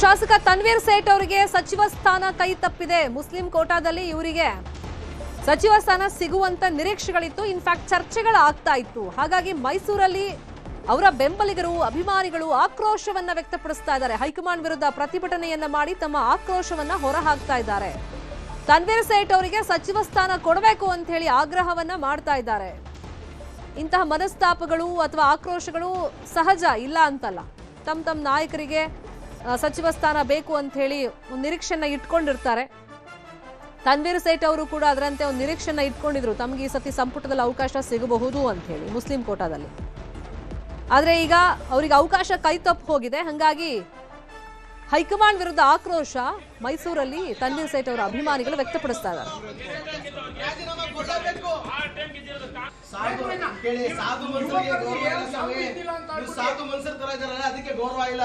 ಶಾಸಕ ತನ್ವೀರ್ ಸೇಠ್ ಅವರಿಗೆ ಸಚಿವ ಸ್ಥಾನ ಕೈ ತಪ್ಪಿದೆ. ಮುಸ್ಲಿಂ ಕೋಟಾದಲ್ಲಿ ಇವರಿಗೆ ಸಚಿವ ಸ್ಥಾನ ಸಿಗುವಂತ ನಿರೀಕ್ಷೆಗಳಿತ್ತು. ಇನ್ಫ್ಯಾಕ್ಟ್ ಚರ್ಚೆಗಳು ಆಗ್ತಾ ಇತ್ತು. ಹಾಗಾಗಿ ಮೈಸೂರಲ್ಲಿ ಅವರ ಬೆಂಬಲಿಗರು ಅಭಿಮಾನಿಗಳು ಆಕ್ರೋಶವನ್ನ ವ್ಯಕ್ತಪಡಿಸ್ತಾ ಇದ್ದಾರೆ. ಹೈಕಮಾಂಡ್ ವಿರುದ್ಧ ಪ್ರತಿಭಟನೆಯನ್ನ ಮಾಡಿ ತಮ್ಮ ಆಕ್ರೋಶವನ್ನ ಹೊರಹಾಕ್ತಾ ಇದ್ದಾರೆ. ತನ್ವೀರ್ ಸೇಠ್ ಅವರಿಗೆ ಸಚಿವ ಸ್ಥಾನ ಕೊಡಬೇಕು ಅಂತ ಹೇಳಿ ಆಗ್ರಹವನ್ನ ಮಾಡ್ತಾ ಇದ್ದಾರೆ. ಇಂತಹ ಮನಸ್ತಾಪಗಳು ಅಥವಾ ಆಕ್ರೋಶಗಳು ಸಹಜ, ಇಲ್ಲ ಅಂತಲ್ಲ. ತಮ್ಮ ನಾಯಕರಿಗೆ ಸಚಿವ ಸ್ಥಾನ ಬೇಕು ಅಂತ ಹೇಳಿ ಒಂದು ನಿರೀಕ್ಷೆಯನ್ನ ಇಟ್ಕೊಂಡಿರ್ತಾರೆ. ತನ್ವೀರ್ ಸೇಠ್ ಅವರು ಕೂಡ ಅದರಂತೆ ಒಂದು ನಿರೀಕ್ಷೆಯನ್ನ ಇಟ್ಕೊಂಡಿದ್ರು. ತಮಗೆ ಈ ಸತಿ ಸಂಪುಟದಲ್ಲಿ ಅವಕಾಶ ಸಿಗಬಹುದು ಅಂತ ಹೇಳಿ ಮುಸ್ಲಿಂ ಕೋಟಾದಲ್ಲಿ. ಆದ್ರೆ ಈಗ ಅವರಿಗೆ ಅವಕಾಶ ಕೈ ತಪ್ಪು ಹೋಗಿದೆ. ಹಾಗಾಗಿ ಹೈಕಮಾಂಡ್ ವಿರುದ್ಧ ಆಕ್ರೋಶ ಮೈಸೂರಲ್ಲಿ ತನ್ವೀರ್ ಸೇಠ್ ಅವರ ಅಭಿಮಾನಿಗಳು ವ್ಯಕ್ತಪಡಿಸ್ತಾ ಇದ್ದಾರೆ. ಅದಕ್ಕೆ ಗೌರವ ಇಲ್ಲ.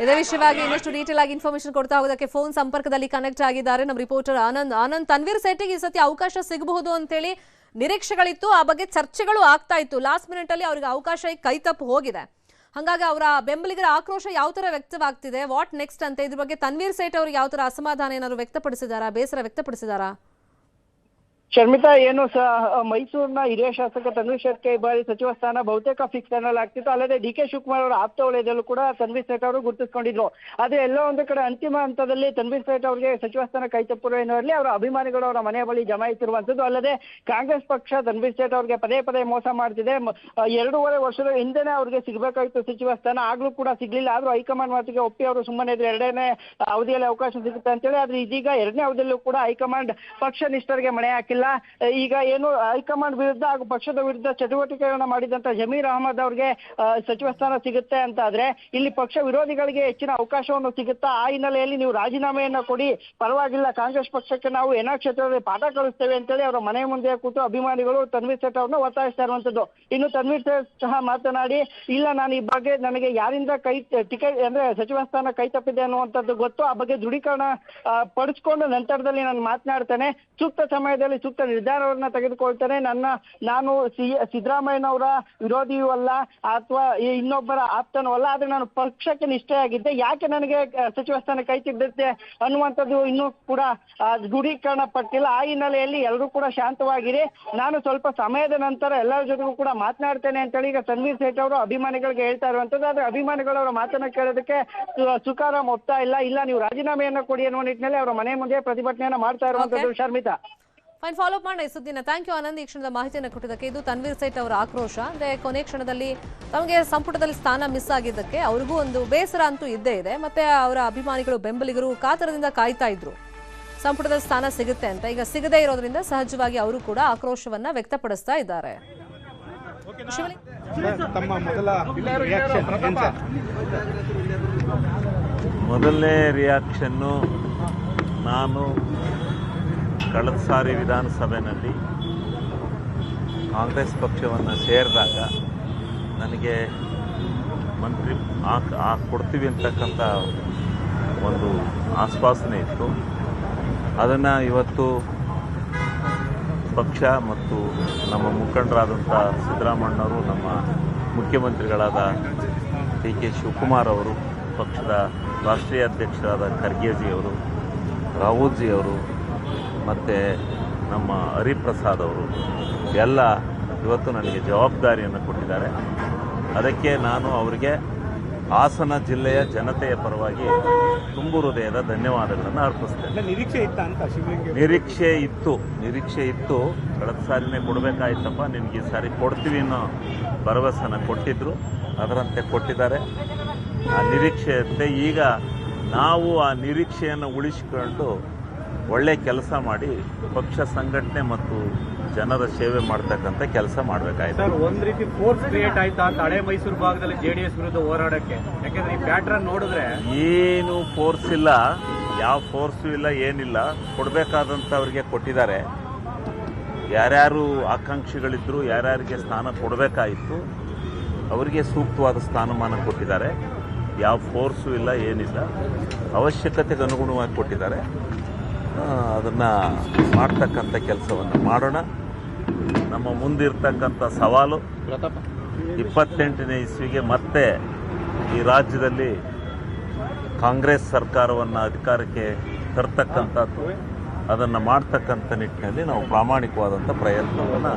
ಇದೇ ವಿಷಯವಾಗಿ ಇನ್ನಷ್ಟು ಡೀಟೇಲ್ ಆಗಿ ಇನ್ಫಾರ್ಮೇಶನ್ ಕೊಡ್ತಾ ಹೋಗೋದಕ್ಕೆ ಫೋನ್ ಸಂಪರ್ಕದಲ್ಲಿ ಕನೆಕ್ಟ್ ಆಗಿದ್ದಾರೆ ನಮ್ಮ ರಿಪೋರ್ಟರ್ ಆನಂದ್. ತನ್ವೀರ್ ಸೇಠಿಗೆ ಈ ಸತಿ ಅವಕಾಶ ಸಿಗಬಹುದು ಅಂತ ಹೇಳಿ ನಿರೀಕ್ಷೆಗಳಿತ್ತು. ಆ ಬಗ್ಗೆ ಚರ್ಚೆಗಳು ಆಗ್ತಾ ಇತ್ತು. ಲಾಸ್ಟ್ ಮಿನಿಟ್ ಅಲ್ಲಿ ಅವರಿಗೆ ಅವಕಾಶ ಕೈ ತಪ್ಪು ಹೋಗಿದೆ. ಹಾಗಾಗಿ ಅವರ ಬೆಂಬಲಿಗರ ಆಕ್ರೋಶ ಯಾವ ತರ ವ್ಯಕ್ತವಾಗ್ತಿದೆ, ವಾಟ್ ನೆಕ್ಸ್ಟ್ ಅಂತ ಇದ್ರ ಬಗ್ಗೆ ತನ್ವೀರ್ ಸೇಠ್ ಅವರಿಗೆ ಯಾವ ತರ ಅಸಮಾಧಾನ ಏನಾದ್ರು ವ್ಯಕ್ತಪಡಿಸಿದಾರಾ, ಬೇಸರ ವ್ಯಕ್ತಪಡಿಸಿದಾರಾ? ಶರ್ಮಿತಾ, ಏನು ಮೈಸೂರಿನ ಹಿರಿಯ ಶಾಸಕ ತನ್ವೀರ್ ಸೇಠ್ಗೆ ಈ ಬಾರಿ ಸಚಿವ ಸ್ಥಾನ ಬಹುತೇಕ ಫಿಕ್ಸ್ ಅನ್ನಲ್ ಆಗ್ತಿತ್ತು. ಅಲ್ಲದೆ ಡಿ ಕೆ ಶಿವಕುಮಾರ್ ಅವರ ಆಪ್ತ ವಲಯದಲ್ಲೂ ಕೂಡ ತನ್ವೀರ್ ಸೇಠ್ ಅವರು ಗುರುತಿಸಿಕೊಂಡಿದ್ರು. ಆದ್ರೆ ಎಲ್ಲೋ ಒಂದು ಕಡೆ ಅಂತಿಮ ಹಂತದಲ್ಲಿ ತನ್ವೀರ್ ಸೇಠ್ ಅವರಿಗೆ ಸಚಿವ ಸ್ಥಾನ ಕೈ ತಪ್ಪಿರುವ ಎನ್ನುವಲ್ಲಿ ಅವರ ಅಭಿಮಾನಿಗಳು ಅವರ ಮನೆಯ ಬಳಿ ಜಮಾಯಿಸಿರುವಂತದ್ದು. ಅಲ್ಲದೆ ಕಾಂಗ್ರೆಸ್ ಪಕ್ಷ ತನ್ವೀರ್ ಸೇಠ್ ಅವರಿಗೆ ಪದೇ ಪದೇ ಮೋಸ ಮಾಡ್ತಿದೆ. 2.5 ವರ್ಷದ ಹಿಂದೆನೆ ಅವ್ರಿಗೆ ಸಿಗಬೇಕಾಗಿತ್ತು ಸಚಿವ ಸ್ಥಾನ, ಆಗ್ಲೂ ಕೂಡ ಸಿಗ್ಲಿಲ್ಲ. ಆದ್ರೂ ಹೈಕಮಾಂಡ್ ಮಾತಿಗೆ ಒಪ್ಪಿ ಅವರು ಸುಮ್ಮನೆ ಇದ್ರು. 2ನೇ ಅವಧಿಯಲ್ಲಿ ಅವಕಾಶ ಸಿಗುತ್ತೆ ಅಂತೇಳಿ. ಆದ್ರೆ ಇದೀಗ 2ನೇ ಅವಧಿಯಲ್ಲೂ ಕೂಡ ಹೈಕಮಾಂಡ್ ಪಕ್ಷ ನಿಷ್ಠರಿಗೆ ಮಣೆ ಹಾಕಿಲ್ಲ. ಈಗ ಏನು ಹೈಕಮಾಂಡ್ ವಿರುದ್ಧ ಹಾಗೂ ಪಕ್ಷದ ವಿರುದ್ಧ ಚಟುವಟಿಕೆಗಳನ್ನ ಮಾಡಿದಂತ ಜಮೀರ್ ಅಹಮದ್ ಅವ್ರಿಗೆ ಸಚಿವ ಸ್ಥಾನ ಸಿಗುತ್ತೆ ಅಂತ ಆದ್ರೆ ಇಲ್ಲಿ ಪಕ್ಷ ವಿರೋಧಿಗಳಿಗೆ ಹೆಚ್ಚಿನ ಅವಕಾಶವನ್ನು ಸಿಗುತ್ತಾ? ಆ ಹಿನ್ನೆಲೆಯಲ್ಲಿ ನೀವು ರಾಜೀನಾಮೆಯನ್ನ ಕೊಡಿ, ಪರವಾಗಿಲ್ಲ, ಕಾಂಗ್ರೆಸ್ ಪಕ್ಷಕ್ಕೆ ನಾವು ಏನಾ ಕ್ಷೇತ್ರದಲ್ಲಿ ಪಾಠ ಕಲಿಸ್ತೇವೆ ಅಂತೇಳಿ ಅವರ ಮನೆ ಮುಂದೆ ಕೂತು ಅಭಿಮಾನಿಗಳು ತನ್ವೀರ್ ಸೇಠ್ ಅವ್ರನ್ನ ಒತ್ತಾಯಿಸ್ತಾ ಇರುವಂತದ್ದು. ಇನ್ನು ತನ್ವೀರ್ ಸೇಠ್ ಸಹ ಮಾತನಾಡಿ, ಇಲ್ಲ, ನಾನು ಈ ಬಗ್ಗೆ ನನಗೆ ಯಾರಿಂದ ಟಿಕೆಟ್ ಅಂದ್ರೆ ಸಚಿವ ಸ್ಥಾನ ಕೈ ತಪ್ಪಿದೆ ಅನ್ನುವಂಥದ್ದು ಗೊತ್ತು. ಆ ಬಗ್ಗೆ ದೃಢೀಕರಣ ಪಡಿಸ್ಕೊಂಡು ನಂತರದಲ್ಲಿ ನಾನು ಮಾತನಾಡ್ತೇನೆ. ಸೂಕ್ತ ಸಮಯದಲ್ಲಿ ಸೂಕ್ತ ನಿರ್ಧಾರವನ್ನ ತೆಗೆದುಕೊಳ್ತೇನೆ. ನಾನು ಸಿದ್ದರಾಮಯ್ಯನವರ ವಿರೋಧಿಯೂ ಅಲ್ಲ ಅಥವಾ ಇನ್ನೊಬ್ಬರ ಆಪ್ತನೂ ಅಲ್ಲ. ಆದ್ರೆ ನಾನು ಪಕ್ಷಕ್ಕೆ ನಿಷ್ಠೆಯಾಗಿದ್ದೆ. ಯಾಕೆ ನನಗೆ ಸಚಿವ ಸ್ಥಾನ ಕೈ ತಿದ್ದುತ್ತೆ ಅನ್ನುವಂಥದ್ದು ಇನ್ನೂ ಕೂಡ ದೃಢೀಕರಣ ಪಟ್ಟಿಲ್ಲ. ಆ ಹಿನ್ನೆಲೆಯಲ್ಲಿ ಎಲ್ಲರೂ ಕೂಡ ಶಾಂತವಾಗಿರಿ, ನಾನು ಸ್ವಲ್ಪ ಸಮಯದ ನಂತರ ಎಲ್ಲರ ಜೊತೆಗೂ ಕೂಡ ಮಾತನಾಡ್ತೇನೆ ಅಂತೇಳಿ ಈಗ ತನ್ವೀರ್ ಸೇಠ್ ಅವರು ಅಭಿಮಾನಿಗಳಿಗೆ ಹೇಳ್ತಾ ಇರುವಂತದ್ದು. ಆದ್ರೆ ಅಭಿಮಾನಿಗಳು ಅವರ ಮಾತನ್ನ ಕೇಳೋದಕ್ಕೆ ಸುಕಾರಾಮ್ ಒಪ್ತಾ ಇಲ್ಲ, ನೀವು ರಾಜೀನಾಮೆಯನ್ನ ಕೊಡಿ ಅನ್ನುವ ನಿಟ್ಟಿನಲ್ಲಿ ಅವರ ಮನೆ ಮುಂದೆ ಪ್ರತಿಭಟನೆಯನ್ನ ಮಾಡ್ತಾ ಇರುವಂತದ್ದು. ಶರ್ಮಿತಾ, ಫೈನ್, ಫಾಲೋ ಅಪ್ ಮಾಡೋಣ ಈ ಸುದ್ದಿನ. ಥ್ಯಾಂಕ್ ಯು ಆನಂದ್, ಈ ಕ್ಷಣದ ಮಾಹಿತಿಯನ್ನು ಕೊಟ್ಟಿದ್ದಕ್ಕೆ. ಇದು ತನ್ವೀರ್ ಸೇಠ್ ಅವರ ಆಕ್ರೋಶ. ಅಂದ್ರೆ ಕೊನೆ ಕ್ಷಣದಲ್ಲಿ ತಮಗೆ ಸಂಪುಟದಲ್ಲಿ ಸ್ಥಾನ ಮಿಸ್ ಆಗಿದ್ದಕ್ಕೆ ಅವ್ರಿಗೂ ಒಂದು ಬೇಸರ ಅಂತೂ ಇದ್ದೇ ಇದೆ. ಮತ್ತೆ ಅವರ ಅಭಿಮಾನಿಗಳು ಬೆಂಬಲಿಗರು ಕಾತರದಿಂದ ಕಾಯ್ತಾ ಇದ್ರು ಸಂಪುಟದಲ್ಲಿ ಸ್ಥಾನ ಸಿಗುತ್ತೆ ಅಂತ. ಈಗ ಸಿಗದೇ ಇರೋದ್ರಿಂದ ಸಹಜವಾಗಿ ಅವರು ಕೂಡ ಆಕ್ರೋಶವನ್ನ ವ್ಯಕ್ತಪಡಿಸ್ತಾ ಇದ್ದಾರೆ. ಮೊದಲನೇ ರಿಯಾಕ್ಷನ್ನು, ನಾನು ಕಳೆದ ಸಾರಿ ವಿಧಾನಸಭೆಯಲ್ಲಿ ಕಾಂಗ್ರೆಸ್ ಪಕ್ಷವನ್ನು ಸೇರಿದಾಗ ನನಗೆ ಮಂತ್ರಿ ಕೊಡ್ತೀವಿ ಅಂತಕ್ಕಂಥ ಒಂದು ಆಶ್ವಾಸನೆ ಇತ್ತು. ಅದನ್ನು ಇವತ್ತು ಪಕ್ಷ ಮತ್ತು ನಮ್ಮ ಮುಖಂಡರಾದಂಥ ಸಿದ್ದರಾಮಣ್ಣವರು, ನಮ್ಮ ಮುಖ್ಯಮಂತ್ರಿಗಳಾದ ಡಿ ಕೆ ಶಿವಕುಮಾರ್ ಅವರು, ಪಕ್ಷದ ರಾಷ್ಟ್ರೀಯ ಅಧ್ಯಕ್ಷರಾದ ಖರ್ಗೆಜಿಯವರು, ರಾಹುಲ್ಜಿಯವರು ಮತ್ತು ನಮ್ಮ ಹರಿಪ್ರಸಾದ್ ಅವರು ಎಲ್ಲ ಇವತ್ತು ನನಗೆ ಜವಾಬ್ದಾರಿಯನ್ನು ಕೊಟ್ಟಿದ್ದಾರೆ. ಅದಕ್ಕೆ ನಾನು ಅವರಿಗೆ ಹಾಸನ ಜಿಲ್ಲೆಯ ಜನತೆಯ ಪರವಾಗಿ ತುಂಬು ಹೃದಯದ ಧನ್ಯವಾದಗಳನ್ನು ಅರ್ಪಿಸ್ತೇನೆ. ನಿರೀಕ್ಷೆ ಇತ್ತು. ಕಳೆದ ಸಾರಿನೇ ಕೊಡಬೇಕಾಯ್ತಪ್ಪ, ನಿನಗೆ ಈ ಸಾರಿ ಕೊಡ್ತೀವಿ ಅನ್ನೋ ಭರವಸೆನ ಕೊಟ್ಟಿದ್ದರು. ಅದರಂತೆ ಕೊಟ್ಟಿದ್ದಾರೆ. ಆ ನಿರೀಕ್ಷೆಯಂತೆ ಈಗ ನಾವು ಆ ನಿರೀಕ್ಷೆಯನ್ನು ಉಳಿಸಿಕೊಂಡು ಒಳ್ಳೆ ಕೆಲಸ ಮಾಡಿ ಪಕ್ಷ ಸಂಘಟನೆ ಮತ್ತು ಜನರ ಸೇವೆ ಮಾಡ್ತಕ್ಕಂಥ ಕೆಲಸ ಮಾಡಬೇಕಾಯ್ತು. ಸರ್, ಒಂದು ರೀತಿ ಫೋರ್ಸ್ ಕ್ರಿಯೇಟ್ ಆಯ್ತಾ ಅಂತ ಹಳೆ ಮೈಸೂರು ಭಾಗದಲ್ಲಿ JDS ವಿರುದ್ಧ ಹೋರಾಡಕ್ಕೆ? ಯಾಕಂದ್ರೆ ಈ ಪ್ಯಾಟ್ರನ್ ನೋಡಿದ್ರೆ ಏನು ಫೋರ್ಸ್ ಇಲ್ಲ, ಯಾವ ಫೋರ್ಸು ಇಲ್ಲ, ಏನಿಲ್ಲ. ಕೊಡಬೇಕಾದಂಥವ್ರಿಗೆ ಕೊಟ್ಟಿದ್ದಾರೆ. ಯಾರ್ಯಾರು ಆಕಾಂಕ್ಷಿಗಳಿದ್ರು, ಯಾರ್ಯಾರಿಗೆ ಸ್ಥಾನ ಕೊಡಬೇಕಾಯಿತು ಅವರಿಗೆ ಸೂಕ್ತವಾದ ಸ್ಥಾನಮಾನ ಕೊಟ್ಟಿದ್ದಾರೆ. ಯಾವ ಫೋರ್ಸು ಇಲ್ಲ, ಏನಿಲ್ಲ. ಅವಶ್ಯಕತೆಗೆ ಅನುಗುಣವಾಗಿ ಕೊಟ್ಟಿದ್ದಾರೆ. ಅದನ್ನು ಮಾಡ್ತಕ್ಕಂಥ ಕೆಲಸವನ್ನು ಮಾಡೋಣ. ನಮ್ಮ ಮುಂದಿರ್ತಕ್ಕಂಥ ಸವಾಲು 28ನೇ ಇಸ್ವಿಗೆ ಮತ್ತೆ ಈ ರಾಜ್ಯದಲ್ಲಿ ಕಾಂಗ್ರೆಸ್ ಸರ್ಕಾರವನ್ನು ಅಧಿಕಾರಕ್ಕೆ ತರ್ತಕ್ಕಂಥದ್ದು, ಅದನ್ನು ಮಾಡ್ತಕ್ಕಂಥ ನಿಟ್ಟಿನಲ್ಲಿ ನಾವು ಪ್ರಾಮಾಣಿಕವಾದಂಥ ಪ್ರಯತ್ನವನ್ನು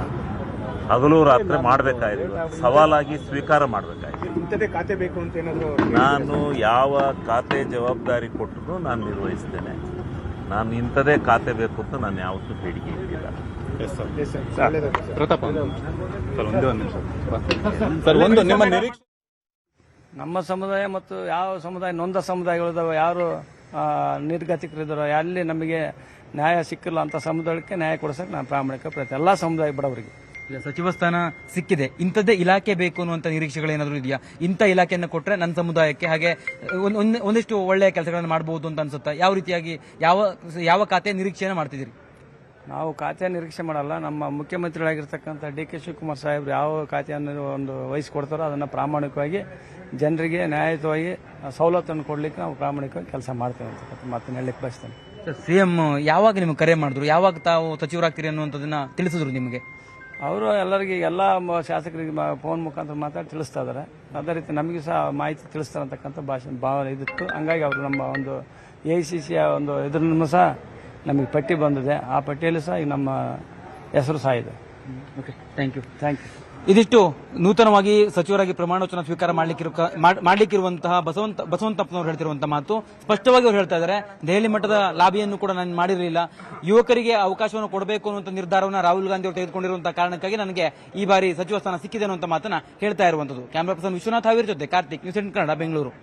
ಹಗಲು ರಾತ್ರಿ ಮಾಡಬೇಕಾಗಿದೆ. ಸವಾಲಾಗಿ ಸ್ವೀಕಾರ ಮಾಡಬೇಕಾಗಿದೆ. ಇಂಥದೇ ಖಾತೆ ಬೇಕು ಅಂತ ಏನಾದರೂ ನಾನು ಯಾವ ಖಾತೆ ಜವಾಬ್ದಾರಿ ಕೊಟ್ಟರು ನಾನು ನಿರ್ವಹಿಸ್ತೇನೆ. ನಾನು ಇಂಥದೇ ಖಾತೆ ಬೇಕು ಅಂತ ನಾನು ಯಾವತ್ತೂ ಬೇಡಿಕೆ ಇಟ್ಟಿಲ್ಲ. ಪ್ರತಾಪ್ ನಿಮ್ಮ ನಿರೀಕ್ಷೆ ನಮ್ಮ ಸಮುದಾಯ ಮತ್ತು ಯಾವ ಸಮುದಾಯ ನೊಂದ ಸಮುದಾಯಗಳಿದಾವೆ, ಯಾರು ನಿರ್ಗತಿಕರಿದ್ದಾರೋ, ಅಲ್ಲಿ ನಮಗೆ ನ್ಯಾಯ ಸಿಕ್ಕಿಲ್ಲ ಅಂತ ಸಮುದಾಯಕ್ಕೆ ನ್ಯಾಯ ಕೊಡಿಸಕ್ಕೆ ನಾನು ಪ್ರಾಮಾಣಿಕ ಪ್ರಯತ್ನ ಎಲ್ಲ ಸಮುದಾಯ ಬಡವರಿಗೆ. ಸಚಿವ ಸ್ಥಾನ ಸಿಕ್ಕಿದೆ, ಇಂಥದ್ದೇ ಇಲಾಖೆ ಬೇಕು ಅನ್ನುವಂಥ ನಿರೀಕ್ಷೆಗಳೇನಾದರೂ ಇದೆಯಾ? ಇಂಥ ಇಲಾಖೆಯನ್ನು ಕೊಟ್ಟರೆ ನನ್ನ ಸಮುದಾಯಕ್ಕೆ ಹಾಗೆ ಒಂದಿಷ್ಟು ಒಳ್ಳೆಯ ಕೆಲಸಗಳನ್ನು ಮಾಡಬಹುದು ಅಂತ ಅನ್ಸುತ್ತಾ? ಯಾವ ರೀತಿಯಾಗಿ ಯಾವ ಖಾತೆ ನಿರೀಕ್ಷೆಯನ್ನು ಮಾಡ್ತಿದ್ದೀರಿ? ನಾವು ಖಾತೆ ನಿರೀಕ್ಷೆ ಮಾಡಲ್ಲ. ನಮ್ಮ ಮುಖ್ಯಮಂತ್ರಿಗಳಾಗಿರ್ತಕ್ಕಂಥ ಡಿ ಕೆ ಶಿವಕುಮಾರ್ ಸಾಹೇಬ್ರು ಯಾವ ಖಾತೆಯನ್ನು ಒಂದು ವಹಿಸಿಕೊಡ್ತಾರೋ ಅದನ್ನು ಪ್ರಾಮಾಣಿಕವಾಗಿ ಜನರಿಗೆ ನ್ಯಾಯಯುತವಾಗಿ ಸವಲತ್ತನ್ನು ಕೊಡಲಿಕ್ಕೆ ನಾವು ಪ್ರಾಮಾಣಿಕವಾಗಿ ಕೆಲಸ ಮಾಡ್ತೇವೆ ಅಂತ ಮಾತನ್ನು ಹೇಳಲಿಕ್ಕೆ ಬಯಸ್ತೇನೆ. ಸಿಎಂ ಯಾವಾಗ ನಿಮ್ಗೆ ಕರೆ ಮಾಡಿದ್ರು, ಯಾವಾಗ ತಾವು ಸಚಿವರಾಗ್ತೀರಿ ಅನ್ನುವಂಥದ್ದನ್ನ ತಿಳಿಸಿದ್ರು ನಿಮಗೆ? ಅವರು ಎಲ್ಲರಿಗೆ ಎಲ್ಲ ಶಾಸಕರಿಗೆ ಫೋನ್ ಮುಖಾಂತರ ಮಾತಾಡಿ ತಿಳಿಸ್ತಾ ಇದ್ದಾರೆ. ಅದೇ ರೀತಿ ನಮಗೂ ಸಹ ಮಾಹಿತಿ ತಿಳಿಸ್ತಾರೆ ಅಂತಕ್ಕಂಥ ಭಾವನೆ ಇದಿತ್ತು. ಹಂಗಾಗಿ ಅವರು ನಮ್ಮ ಒಂದು AICC ಒಂದು ಇದನ್ನು ಸಹ ನಮಗೆ ಪಟ್ಟಿ ಬಂದಿದೆ. ಆ ಪಟ್ಟಿಯಲ್ಲಿ ಸಹ ಈಗ ನಮ್ಮ ಹೆಸರು ಸಹ ಇದೆ. Okay, thank you. ಇದಿಷ್ಟು ನೂತನವಾಗಿ ಸಚಿವರಾಗಿ ಪ್ರಮಾಣವಚನ ಸ್ವೀಕಾರ ಮಾಡಲಿಕ್ಕಿರುವಂತಹ ಬಸವಂತಪ್ಪನವರು ಹೇಳ್ತಿರುವಂತಹ ಮಾತು. ಸ್ಪಷ್ಟವಾಗಿ ಅವರು ಹೇಳ್ತಾ ಇದ್ದಾರೆ, ದೆಹಲಿ ಮಟ್ಟದ ಲಾಬಿಯನ್ನು ಕೂಡ ನಾನು ಮಾಡಿರಲಿಲ್ಲ, ಯುವಕರಿಗೆ ಅವಕಾಶವನ್ನು ಕೊಡಬೇಕು ಅನ್ನುವಂಥ ನಿರ್ಧಾರವನ್ನು ರಾಹುಲ್ ಗಾಂಧಿ ಅವರು ತೆಗೆದುಕೊಂಡಿರುವಂತಹ ಕಾರಣಕ್ಕಾಗಿ ನನಗೆ ಈ ಬಾರಿ ಸಚಿವ ಸ್ಥಾನ ಸಿಕ್ಕಿದೆ ಅನ್ನುವಂಥ ಮಾತನ್ನ ಹೇಳ್ತಾ ಇರುವಂತದ್ದು. ಕ್ಯಾಮರಾ ಪರ್ಸನ್ ವಿಶ್ವನಾಥ್ ಹಾವೇರಿ ಜೊತೆ ಕಾರ್ತಿಕ್, ನ್ಯೂಸ್ 8 ಕನ್ನಡ, ಬೆಂಗಳೂರು.